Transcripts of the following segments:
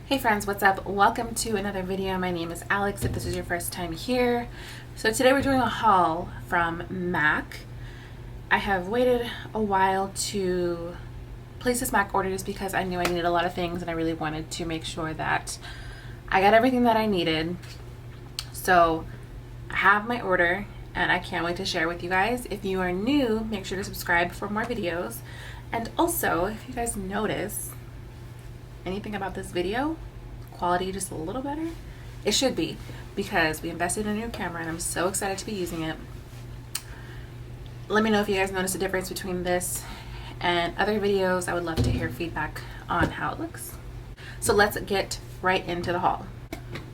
Hey friends, what's up? Welcome to another video. My name is Alex if this is your first time here. So today we're doing a haul from MAC. I have waited a while to place this MAC order just because I knew I needed a lot of things and I really wanted to make sure that I got everything that I needed. So I have my order and I can't wait to share with you guys. If you are new, make sure to subscribe for more videos. And also, if you guys notice anything about this video, quality just a little better, it should be, because we invested in a new camera and I'm so excited to be using it. Let me know if you guys notice a difference between this and other videos. I would love to hear feedback on how it looks. So let's get right into the haul.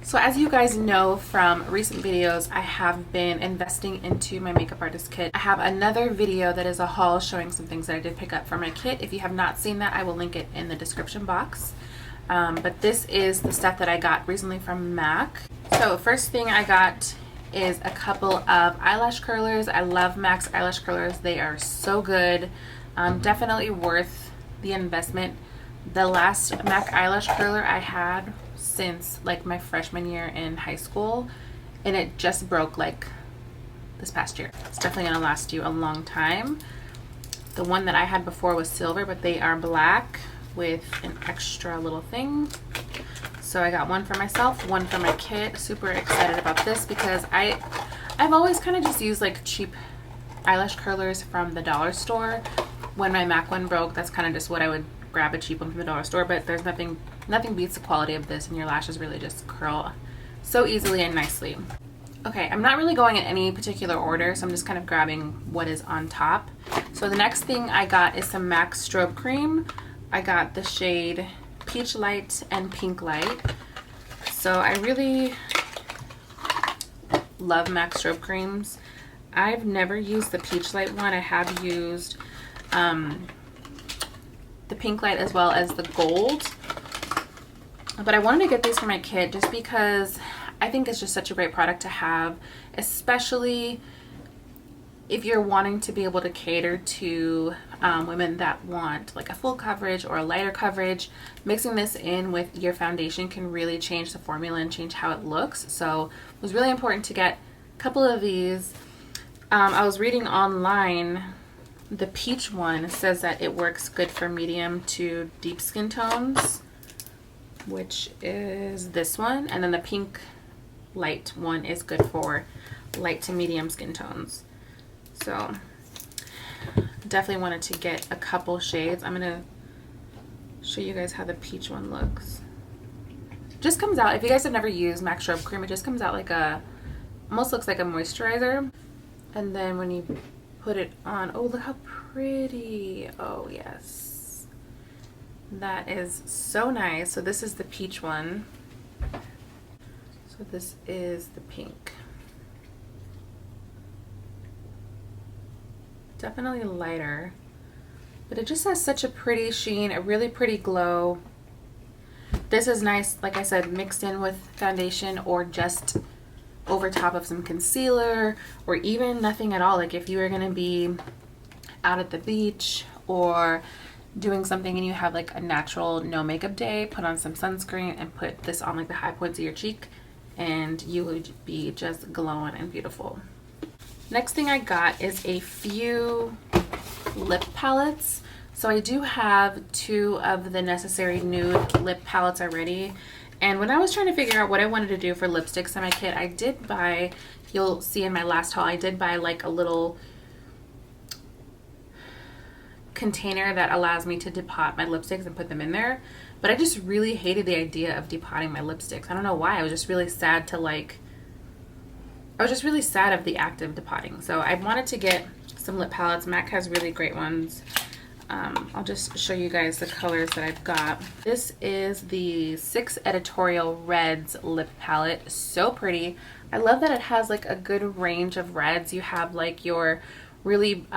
So as you guys know from recent videos, I have been investing into my makeup artist kit. I have another video that is a haul showing some things that I did pick up from my kit. If you have not seen that, I will link it in the description box. But this is the stuff that I got recently from MAC. So first thing I got is a couple of eyelash curlers. I love MAC's eyelash curlers. They are so good. Definitely worth the investment. The last MAC eyelash curler I had since like my freshman year in high school, and it just broke like this past year. It's definitely gonna last you a long time. The one that I had before was silver, but they are black with an extra little thing. So I got one for myself, one for my kit. Super excited about this because I've always kind of just used like cheap eyelash curlers from the dollar store. When my MAC one broke, that's kind of just what I would grab, a cheap one from the dollar store, but there's nothing beats the quality of this, and your lashes really just curl so easily and nicely. Okay, I'm not really going in any particular order, so I'm just kind of grabbing what is on top. So the next thing I got is some MAC strobe cream. I got the shade Peach Light and Pink Light. So I really love MAC strobe creams. I've never used the Peach Light one. I have used the Pink Light as well as the gold, but I wanted to get these for my kit just because I think it's just such a great product to have, especially if you're wanting to be able to cater to women that want like a full coverage or a lighter coverage. Mixing this in with your foundation can really change the formula and change how it looks. So it was really important to get a couple of these. I was reading online, the peach one says that it works good for medium to deep skin tones, which is this one, and then the Pink Light one is good for light to medium skin tones. So definitely wanted to get a couple shades. I'm gonna show you guys how the peach one looks. Just comes out, if you guys have never used MAC strobe cream, it just comes out like a, almost looks like a moisturizer, and then when you put it on, oh look how pretty. Oh yes, that is so nice. So this is the peach one, so this is the pink. Definitely lighter, but it just has such a pretty sheen, a really pretty glow. This is nice, like I said, mixed in with foundation or just over top of some concealer, or even nothing at all. Like if you are going to be out at the beach or doing something and you have like a natural no makeup day, put on some sunscreen and put this on like the high points of your cheek and you would be just glowing and beautiful. Next thing I got is a few lip palettes. So I do have two of the Necessary nude lip palettes already. And when I was trying to figure out what I wanted to do for lipsticks in my kit, I did buy, you'll see in my last haul, I did buy like a little container that allows me to depot my lipsticks and put them in there. But I just really hated the idea of depotting my lipsticks. I don't know why. I was just really sad to like, I was just really sad of the act of depotting. So I wanted to get some lip palettes. MAC has really great ones. I'll just show you guys the colors that I've got. This is the 6 Editorial Reds lip palette. So pretty. I love that it has like a good range of reds. You have like your really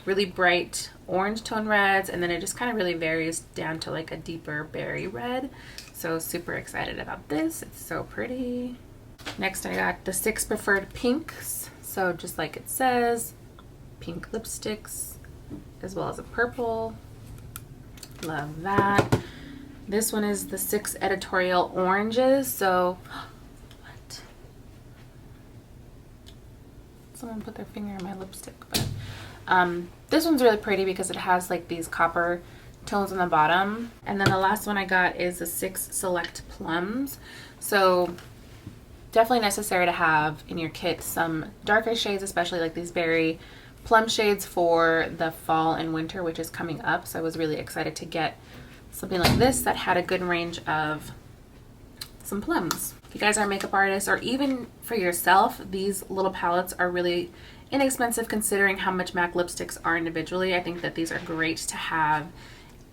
really bright orange tone reds, and then it just kind of really varies down to like a deeper berry red. So super excited about this. It's so pretty. Next I got the 6 Preferred Pinks. So just like it says, pink lipsticks as well as a purple. Love that. This one is the 6 Editorial Oranges. So, what? Someone put their finger in my lipstick. But this one's really pretty because it has like these copper tones on the bottom. And then the last one I got is the 6 Select Plums. So definitely necessary to have in your kit some darker shades, especially like these berry plum shades for the fall and winter, which is coming up. So I was really excited to get something like this that had a good range of some plums. If you guys are makeup artists, or even for yourself, these little palettes are really inexpensive considering how much MAC lipsticks are individually. I think that these are great to have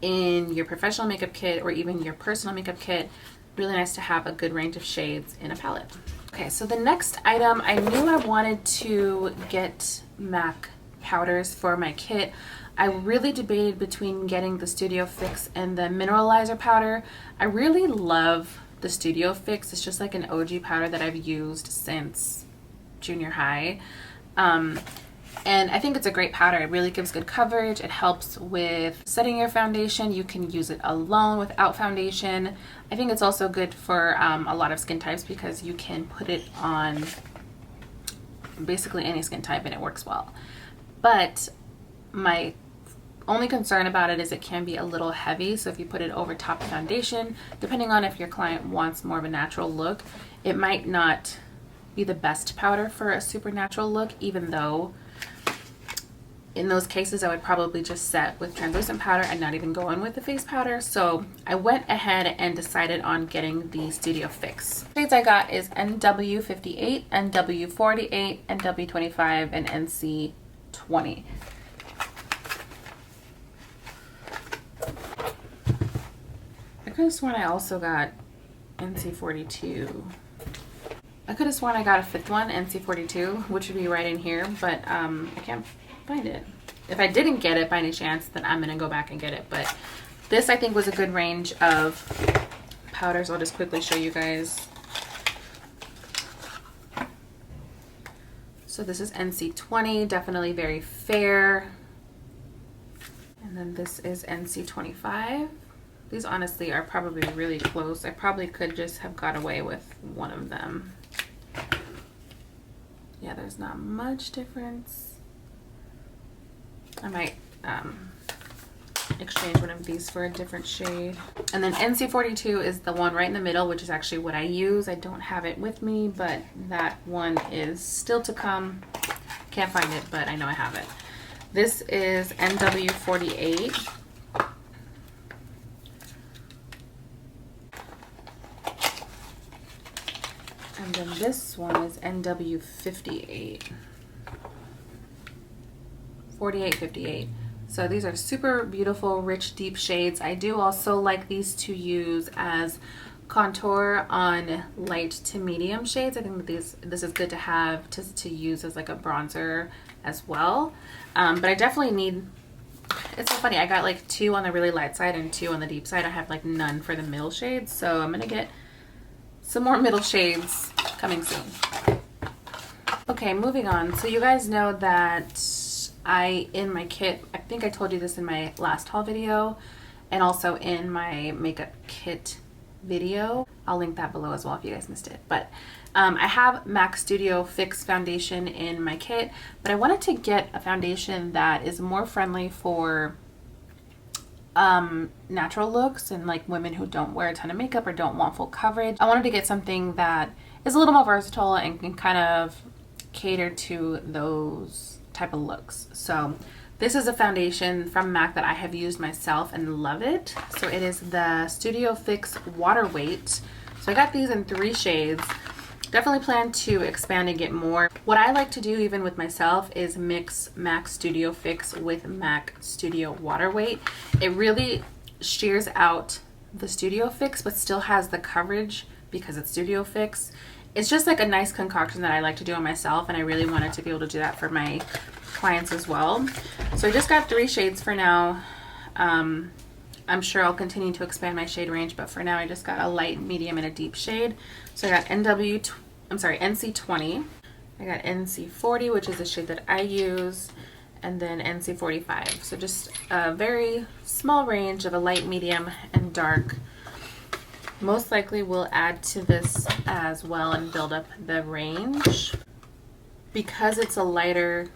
in your professional makeup kit or even your personal makeup kit. Really nice to have a good range of shades in a palette. Okay, so the next item, I knew I wanted to get MAC powders for my kit. I really debated between getting the Studio Fix and the Mineralizer powder. I really love the Studio Fix. It's just like an OG powder that I've used since junior high. And I think it's a great powder. It really gives good coverage. It helps with setting your foundation. You can use it alone without foundation. I think it's also good for a lot of skin types because you can put it on basically any skin type and it works well. But my only concern about it is it can be a little heavy. So if you put it over top of foundation, depending on if your client wants more of a natural look, it might not be the best powder for a super natural look, even though in those cases I would probably just set with translucent powder and not even go in with the face powder. So I went ahead and decided on getting the Studio Fix. Shades I got is NW58, NW48, NW25, and NC20. I could have sworn I also got NC42. I could have sworn I got a 5th one, NC42, which would be right in here, but I can't find it. If I didn't get it by any chance, then I'm gonna go back and get it. But this I think was a good range of powders. I'll just quickly show you guys. So this is NC20, definitely very fair. And then this is NC25. These honestly are probably really close. I probably could just have got away with one of them. Yeah, there's not much difference. I might exchange one of these for a different shade. And then NC42 is the one right in the middle, which is actually what I use. I don't have it with me, but that one is still to come. Can't find it, but I know I have it. This is NW48. And then this one is NW58. 48, 58. So these are super beautiful, rich, deep shades. I do also like these to use as contour on light to medium shades. I think that this is good to have to use as like a bronzer as well. But I definitely need, it's so funny, I got like 2 on the really light side and 2 on the deep side. I have like none for the middle shades. So I'm gonna get some more middle shades coming soon. Okay, moving on. So you guys know that in my kit, I think I told you this in my last haul video and also in my makeup kit video. I'll link that below as well if you guys missed it. But I have MAC Studio Fix foundation in my kit, but I wanted to get a foundation that is more friendly for natural looks and like women who don't wear a ton of makeup or don't want full coverage. I wanted to get something that is a little more versatile and can kind of cater to those type of looks. So this is a foundation from MAC that I have used myself and love it. So it is the Studio Fix Water Weight. So I got these in 3 shades. Definitely plan to expand and get more. What I like to do even with myself is mix MAC Studio Fix with MAC Studio Water Weight. It really shears out the Studio Fix but still has the coverage because it's Studio Fix. It's just like a nice concoction that I like to do on myself, and I really wanted to be able to do that for my clients as well. So I just got 3 shades for now. I'm sure I'll continue to expand my shade range, but for now I just got a light, medium, and a deep shade. So I got NC20. I got NC40, which is the shade that I use, and then NC45. So just a very small range of a light, medium, and dark Most likely we'll add to this as well and build up the range. Because it's a lighter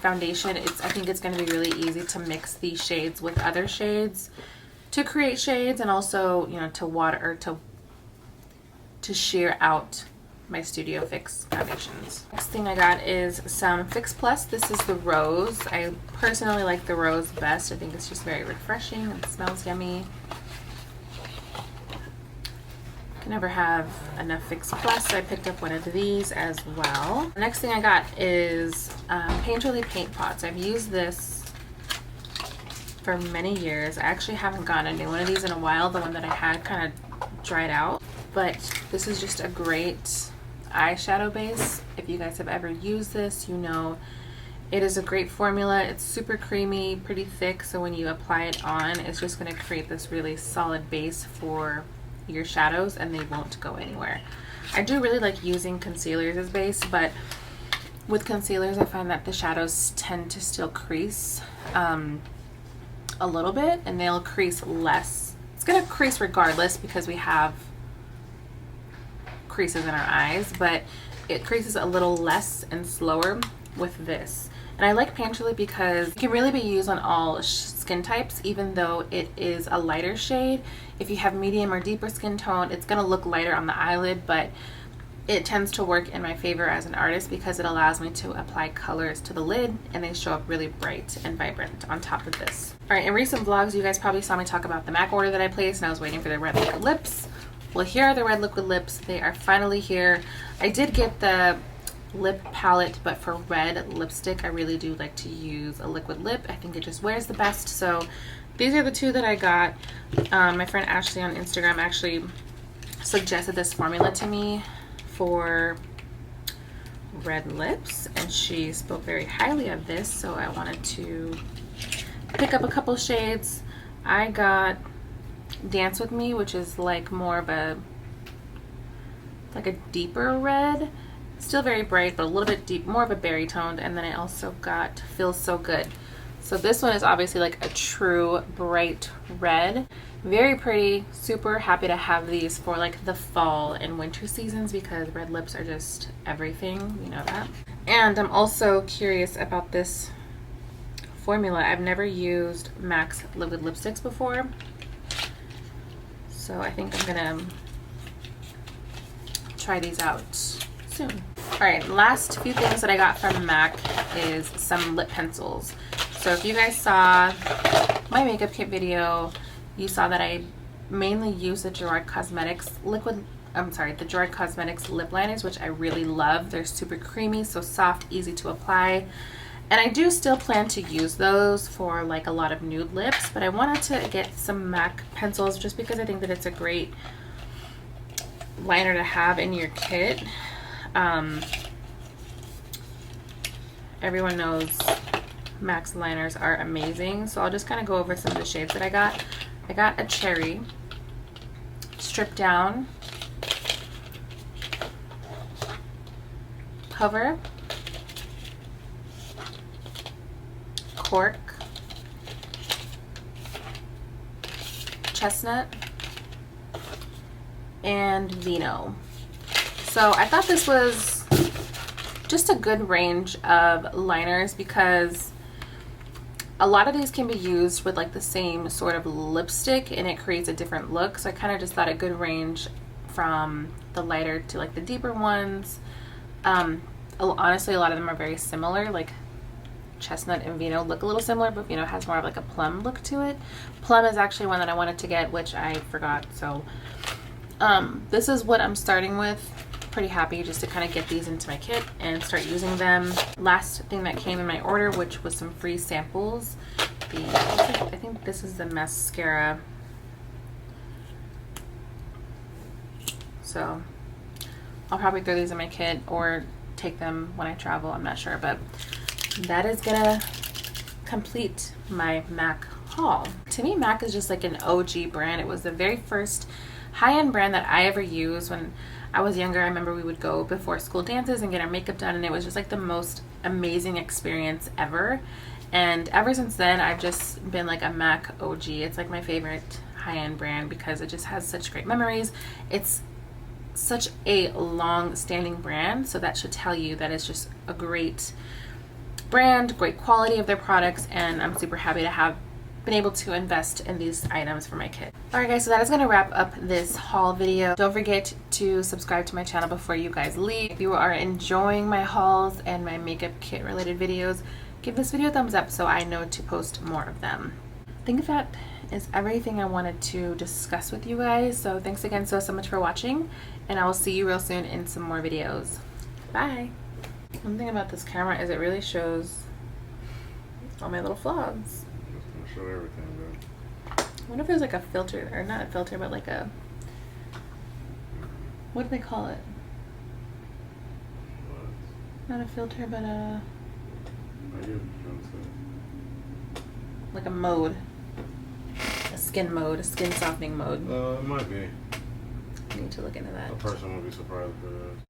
foundation, I think it's going to be really easy to mix these shades with other shades to create shades, and also, you know, to water or to sheer out my Studio Fix foundations. Next thing I got is some Fix Plus. This is the rose. I personally like the rose best. I think it's just very refreshing and smells yummy. Can never have enough Fix Plus, so I picked up one of these as well. The next thing I got is Painterly paint pots. I've used this for many years. I actually haven't gotten a new one of these in a while. The one that I had kind of dried out, but this is just a great eyeshadow base. If you guys have ever used this, you know it is a great formula. It's super creamy, pretty thick, so when you apply it on, it's just going to create this really solid base for your shadows, and they won't go anywhere. I do really like using concealers as base, but with concealers I find that the shadows tend to still crease a little bit, and they'll crease less. It's going to crease regardless because we have creases in our eyes, but it creases a little less and slower with this. And I like Painterly because it can really be used on all skin types, even though it is a lighter shade. If you have medium or deeper skin tone, it's going to look lighter on the eyelid, but it tends to work in my favor as an artist because it allows me to apply colors to the lid, and they show up really bright and vibrant on top of this. Alright, in recent vlogs you guys probably saw me talk about the MAC order that I placed, and I was waiting for the red liquid lips. Well, here are the red liquid lips. They are finally here. I did get the lip palette, but for red lipstick I really do like to use a liquid lip. I think it just wears the best. So these are the two that I got. My friend Ashley on Instagram actually suggested this formula to me for red lips, and she spoke very highly of this, so I wanted to pick up a couple shades. I got Dance With Me, which is like more of a deeper red, still very bright but a little bit deep, more of a berry toned. And then I also got Feels So Good. So this one is obviously like a true bright red, very pretty. Super happy to have these for like the fall and winter seasons because red lips are just everything, you know that. And I'm also curious about this formula. I've never used MAC's liquid lipsticks before, so I think I'm gonna try these out soon. Alright, last few things that I got from MAC is some lip pencils. So if you guys saw my makeup kit video, you saw that I mainly use the Gerard Cosmetics the Gerard Cosmetics lip liners, which I really love. They're super creamy, so soft, easy to apply. And I do still plan to use those for like a lot of nude lips, but I wanted to get some MAC pencils just because I think that it's a great liner to have in your kit. Everyone knows MAC's liners are amazing, so I'll just kind of go over some of the shades that I got. I got a Cherry, Strip Down, Cover, Cork, Chestnut, and Vino. So I thought this was just a good range of liners because a lot of these can be used with like the same sort of lipstick and it creates a different look. So I kind of just thought a good range from the lighter to like the deeper ones. Honestly, a lot of them are very similar. Like Chestnut and Vino look a little similar, but Vino has more of like a plum look to it. Plum is actually one that I wanted to get, which I forgot. So this is what I'm starting with. Pretty happy just to kind of get these into my kit and start using them. Last thing that came in my order, which was some free samples. I think this is the mascara. So I'll probably throw these in my kit or take them when I travel, I'm not sure, but that is gonna complete my MAC haul. To me, MAC is just like an OG brand. It was the very first high-end brand that I ever used. When I was younger, I remember we would go before school dances and get our makeup done, and it was just like the most amazing experience ever. And ever since then, I've just been like a MAC OG. It's like my favorite high-end brand because it just has such great memories. It's such a long-standing brand, so that should tell you that it's just a great brand, great quality of their products, and I'm super happy to have been able to invest in these items for my kid. Alright guys, so that is going to wrap up this haul video. Don't forget to subscribe to my channel before you guys leave. If you are enjoying my hauls and my makeup kit related videos, give this video a thumbs up so I know to post more of them. I think that is everything I wanted to discuss with you guys, so thanks again so much for watching, and I will see you real soon in some more videos. Bye! One thing about this camera is it really shows all my little vlogs. Show everything, bro. I wonder if there's like a filter, or not a filter, but like a, what do they call it? What? Not a filter, but a, like a mode. A skin mode, a skin softening mode. It might be. I need to look into that. A person would be surprised for that.